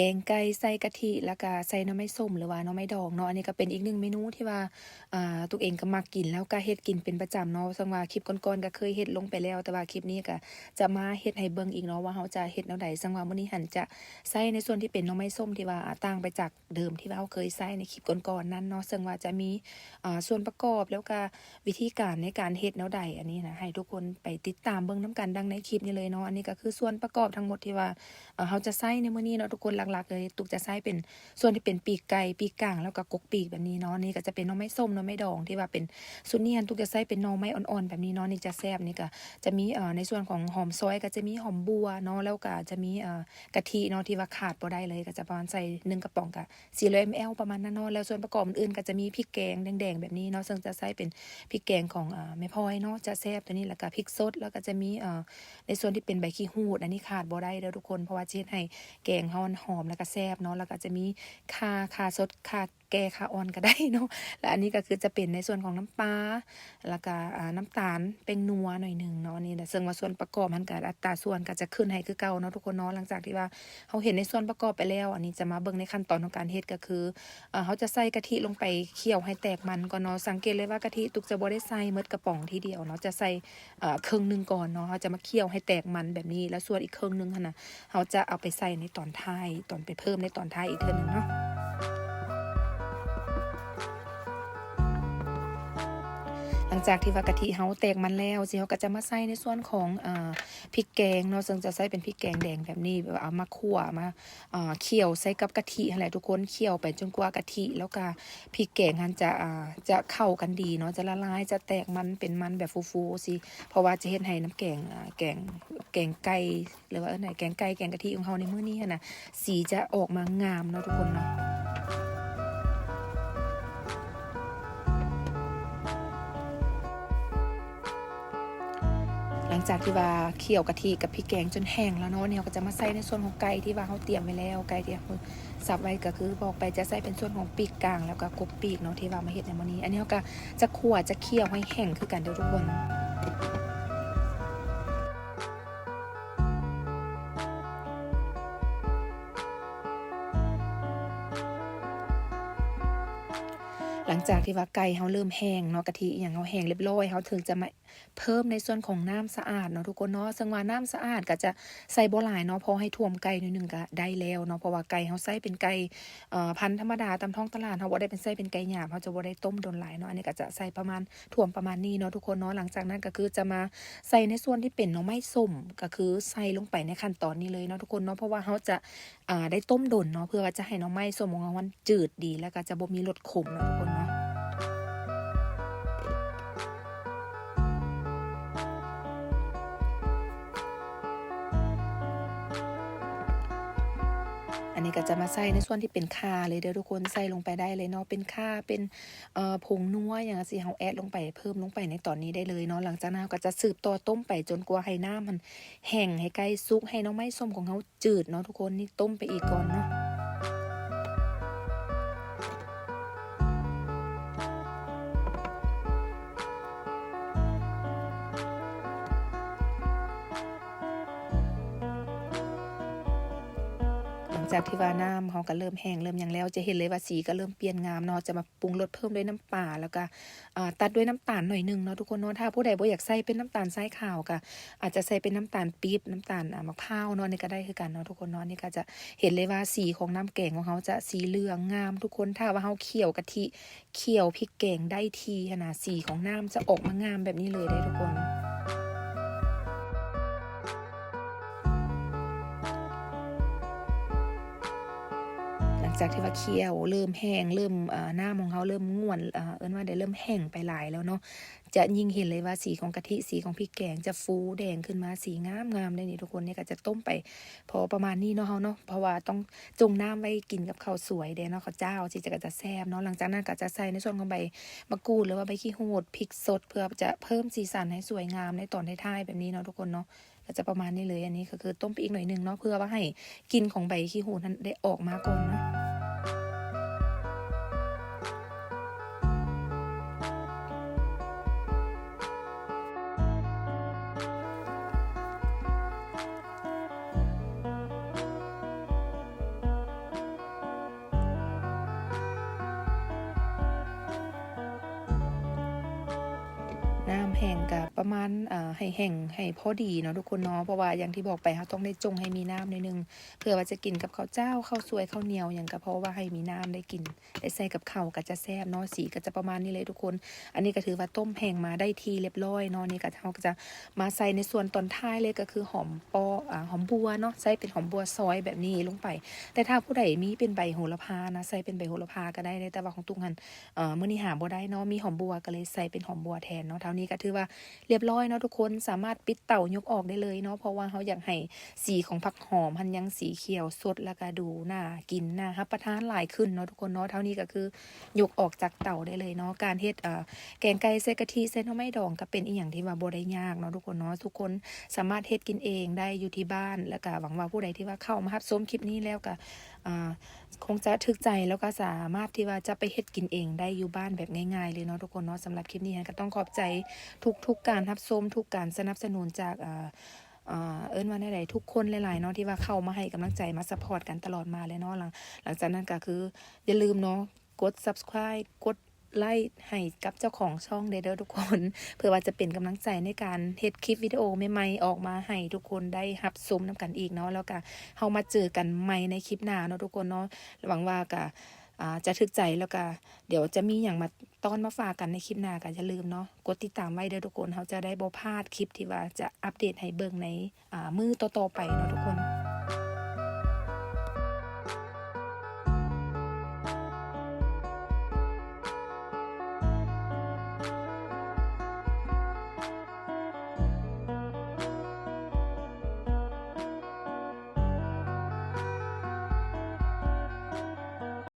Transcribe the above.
แกงไก่ใส่กะทิแล้วก็ใส่หน่อไม้ส้มหรือว่าหน่อไม้ดองเนาะอันนี้ก็เป็นอีก1เมนูที่ว่าตัวเองก็มักกินแล้วก็เฮ็ดกินเป็นประจำเนาะซึ่งว่าคลิปก่อนๆก็เคยเฮ็ดลงไปแล้วแต่ว่าคลิปนี้ก็จะมาเฮ็ดให้เบิ่งอีกเนาะว่าเราจะเฮ็ดแนวใดซึ่งว่ามื้อนี้หันจะใส่ในส่วนที่เป็นหน่อไม้ส้มที่ว่าต่างไปจากเดิมที่ว่าเราเคยใส่ในคลิปก่อนๆนั้นเนาะซึ่งว่าจะมีส่วนประกอบแล้วก็วิธีการในการเฮ็ดแนวใดอันนี้นะให้ทุกคนไปติดตามเบิ่งนํกันดังในคลิปนี้เลยเนาะอันนี้ก็คือส่วนประกอบทั้งหมดที่ว่าเราจะใส่ในมื้อนี้เนาะทุกคนหลักๆเลยตุกจะใส่เป็นส่วนที่เป็นปีกไก่ปีกก่างแล้วก็กกปีกแบบนี้เนาะนี่ก็จะเป็นหน่อไม้ส้มหน่อไม้ดองที่ว่าเป็นส่วนนี้ตุกจะใส่เป็นหน่อไม้อ่อนๆแบบนี้เนาะนี่จะแซ่บนี่ก็จะมีในส่วนของหอมซอยก็จะมีหอมบัวเนาะแล้วก็จะมีกะทิเนาะที่ว่าขาดบ่ได้เลยก็จะประมาณใส่1กระป๋องก็400 ml ประมาณนั้นเนาะแล้วส่วนประกอบอื่นๆก็จะมีพริกแกงแดงๆแบบนี้เนาะซึ่งจะใส่เป็นพริกแกงของแม่พลอยเนาะจะแซ่บตัวนี้แล้วก็พริกสดแล้วก็จะมีในส่วนที่เป็นใบขี้หูดอันนี้ขาดบ่ได้เด้อทุกคนเพราะว่าจะเฮ็ดให้แกงเฮาหอมแล้วก็แซ่บเนาะแล้วก็จะมีข่าสดข่าแก่ข่าอ่อนก็ได้เนาะและอันนี้ก็คือจะเป็นในส่วนของน้ำปลาแล้วก็น้ำตาลเป็นนัวหน่อยนึงเนาะนี่แหละซึ่งว่าส่วนประกอบมันก็อัตราส่วนก็จะขึ้นให้คือเก่าเนาะทุกคนเนาะหลังจากที่ว่าเฮาเห็นในส่วนประกอบไปแล้วอันนี้จะมาเบิ่งในขั้นตอนของการเฮ็ดก็คือเฮาจะใส่กะทิลงไปเคี่ยวให้แตกมันก่อนเนาะสังเกตเลยว่ากะทิตุกจะบ่ได้ใส่หมดกระป๋องทีเดียวเนาะจะใส่ครึ่งนึงก่อนเนาะเฮาจะมาเคี่ยวให้แตกมันแบบนี้แล้วส่วนอีกครึ่งนึงหั่นน่ะเฮาจะเอาไปใส่ในตอนท้ายตอนไปเพิ่มในตอนท้ายอีกเทื่อนึงเนาะ หลังจากที่ว่ากะทิเฮาแตกมันแล้วสิเฮาก็จะมาใส่ในส่วนของพริกแกงเนาะซึ่งจะใส่เป็นพริกแกงแดงแบบนี้แบบเอามาคั่วมาเคี่ยวใส่กับกะทินั่นแหละทุกคนเคี่ยวไปจนกว่ากะทิแล้วก็พริกแกงหันจะเข้ากันดีเนาะจะละลายจะแตกมันเป็นมันแบบฟูๆสิเพราะว่าจะเฮ็ดให้น้ำแกงแกงไก่หรือว่าไหนแกงไก่แกงกะทิของเฮาในมื้อนี้หันน่ะสีจะออกมางามเนาะทุกคนเนาะ หลังจากที่ว่าเคี่ยวกะทิกับพริกแกงจนแห้งแล้วเนาะเนี่ยก็จะมาใส่ในส่วนของไก่ที่ว่าเราเตรียมไว้แล้วไก่ที่เราสับไว้ก็คือบอกไปจะใส่เป็นส่วนของปีกกลางแล้วก็กกปีกเนาะที่ว่ามาเฮ็ดในมื้อนี้อันนี้เราก็จะคั่วจะเคี่ยวให้แห้งคือกันเด้อทุกคน หลังจากที่ว่าไก่เฮาเริ่มแห้งเนาะกะทิอิหยังเฮาแห้งเรียบร้อยเฮาถึงจะมาเพิ่มในส่วนของน้ำสะอาดเนาะทุกคนเนาะซึ่งว่าน้ำสะอาดก็จะใส่บ่หลายเนาะพอให้ท่วมไก่หน่อยหนึ่งก็ได้แล้วเนาะเพราะว่าไก่เฮาใส่เป็นไก่พันธุ์ธรรมดาตามท้องตลาดเฮาบ่ได้เป็นใส่เป็นไก่หยาบเฮาจะบ่ได้ต้มโดนหลายเนาะอันนี้ก็จะใส่ประมาณท่วมประมาณนี้เนาะทุกคนเนาะหลังจากนั้นก็คือจะมาใส่ในส่วนที่เป็นหน่อไม้ส้มก็คือใส่ลงไปในขั้นตอนนี้เลยเนาะทุกคนเนาะเพราะว่าเฮาจะได้ต้มดนเนาะเพื่อว่าจะให้หน่อไม้ส้มของเรามันจืดดีแล้วก็จะบ่มีรสขมเนาะทุกคนเนาะ อันนี้ก็จะมาใส่ในส่วนที่เป็นข่าเลยเด้อทุกคนใส่ลงไปได้เลยเนาะเป็นข่าเป็นผงนัวอย่างซี้เฮาแอดลงไปเพิ่มลงไปในตอนนี้ได้เลยเนาะหลังจากนั้นเราก็จะสืบต่อต้มไปจนกว่าให้น้ำมันแห้งให้ไก่สุกให้หน่อไม้ส้มของเราจืดเนาะทุกคนนี่ต้มไปอีกก่อนเนาะ หลังจากที่ว่าน้ำเขาก็เริ่มแห้งเริ่มหยังแล้วจะเห็นเลยว่าสีก็เริ่มเปลี่ยนงามเนาะจะมาปรุงรสเพิ่มด้วยน้ำปลาแล้วก็ตัดด้วยน้ำตาลหน่อยหนึ่งเนาะทุกคนเนาะถ้าผู้ใดบ่อยากใส่เป็นน้ำตาลทรายขาวก็อาจจะใส่เป็นน้ำตาลปี๊บน้ำตาลมะพร้าวเนาะนี่ก็ได้คือกันเนาะทุกคนเนาะนี่ก็จะเห็นเลยว่าสีของน้ำแกงของเขาจะสีเหลืองงามทุกคนถ้าว่าเขาเคี่ยวกะทิเคี่ยวพริกแกงได้ทีขนาดสีของน้ำจะออกมางามแบบนี้เลยได้ทุกคน หลังจากที่ว่าเคี่ยวเริ่มแห้งเริ่มน้ำของเขาเริ่มง่วนเอิ้นว่าได้เริ่มแห้งไปหลายแล้วเนาะจะยิ่งเห็นเลยว่าสีของกะทิสีของพริกแกงจะฟูแดงขึ้นมาสีงามๆเลยนี่ทุกคนนี่ก็จะต้มไปพอประมาณนี้เนาะเฮาเนาะเพราะว่าต้องจงน้ำไว้กินกับข้าวสวยเด้เนาะข้าวเจ้าสิจะก็จะแซ่บเนาะหลังจากนั้นก็จะใส่ในส่วนของใบมะกรูดหรือว่าใบขี้หูดพริกสดเพื่อจะเพิ่มสีสันให้สวยงามในตอนท้ายๆแบบนี้เนาะทุกคนเนาะก็จะประมาณนี้เลยอันนี้ก็คือต้มไปอีกหน่อยหนึ่งเนาะเพื่อว่าให้กลิ่นของใบขี้หูดนั้นได้ออกมาก่อนเนาะ ห แห้งก็ประมาณให้แห้งให้พอดีเนาะทุกคนเนาะเพราะว่าอย่างที่บอกไปเราต้องได้จงให้มีน้ำนิดนึงเผื่อว่าจะกินกับข้าวเจ้าข้าวสวยข้าวเหนียวหยังก็เพราะว่าให้มีน้ำได้กินได้ใส่กับข้าวก็จะแซ่บเนาะสีก็จะประมาณนี้เลยทุกคนอันนี้ก็ถือว่าต้มแห้งมาได้ทีเรียบร้อยเนาะนี่ก็เราก็จะมาใส่ในส่วนตอนท้ายเลยก็คือหอมหอมบัวเนาะใส่เป็นหอมบัวซอยแบบนี้ลงไปแต่ถ้าผู้ใดมีเป็นใบโหระพานะใส่เป็นใบโหระพาก็ได้แต่ว่าของตุ้งหันมื้อนี้หาบ่ได้เนาะมีหอมบัวก็เลยใส่เป็นหอมบัวแทนเนาะเท่านี้ก็ถือว่าเรียบร้อยเนาะทุกคนสามารถปิดเตายกออกได้เลยเนาะเพราะว่าเราอยากให้สีของผักหอมมันยังสีเขียวสดแล้วก็ดูน่ากินน่ารับประทานหลายขึ้นเนาะทุกคนเนาะเท่านี้ก็คือยกออกจากเตาได้เลยเนาะการเฮ็ดแกงไก่ใส่กะทิใส่หน่อไม้ดองก็เป็นอีหยังที่ว่าบ่ได้ยากเนาะทุกคนเนาะทุกคนสามารถเฮ็ดกินเองได้อยู่ที่บ้านแล้วก็หวังว่าผู้ใดที่ว่าเข้ามารับชมคลิปนี้แล้วก็คงจะถึกใจแล้วก็สามารถที่ว่าจะไปเฮ็ดกินเองได้อยู่บ้านแบบง่ายๆเลยเนาะทุกคนเนาะสำหรับคลิปนี้ก็ต้องขอบใจทุกการรับชมทุกการสนับสนุนจากเอิ้นว่าได้ทุกคนหลายๆเนาะที่ว่าเข้ามาให้กำลังใจมาซัพพอร์ตกันตลอดมาเลยเนาะหลังจากนั้นก็คืออย่าลืมเนาะกด subscribe กดไลค์ให้กับเจ้าของช่องเด้อทุกคนเพื่อว่าจะเป็นกำลังใจในการเฮ็ดคลิปวิดีโอใหม่ๆออกมาให้ทุกคนได้รับชมนำกันอีกเนาะแล้วก็เฮามาเจอกันใหม่ในคลิปหน้าเนาะทุกคนเนาะหวังว่าก็จะถึกใจแล้วก็เดี๋ยวจะมีอย่างมาต้อนมาฝากกันในคลิปหน้าก็อย่าลืมเนาะกดติดตามไว้เด้อทุกคนเขาจะได้บ่พลาดคลิปที่ว่าจะอัปเดตให้เบิ่งในมื้อต่อๆไปเนาะทุกคน